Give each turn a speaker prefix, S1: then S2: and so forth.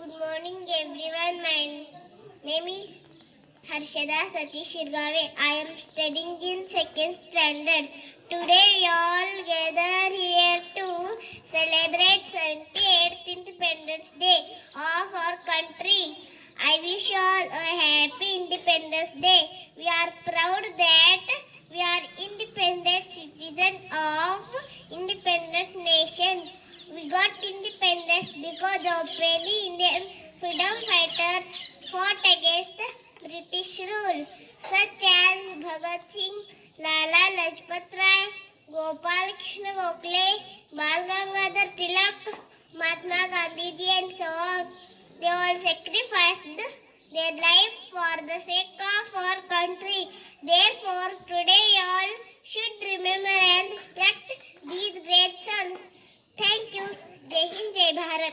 S1: Good morning everyone. My name is Harshada Satish Shirgave. I am studying in second standard. Today we all gather here to celebrate 78th Independence Day of our country. I wish you all a happy Independence Day. We are proud that we are independent citizens of independent nation. We got independence because of many Indian freedom fighters fought against British rule, such as Bhagat Singh, Lala Lajpat Rai, Gopal Krishna Gokhale, Bal Gangadhar Tilak, Mahatma Gandhiji, and so on. They all sacrificed their life for the sake of our country. Therefore, today all should remember and respect these great sons. Thank you. Jai Hind, Jai Bharat.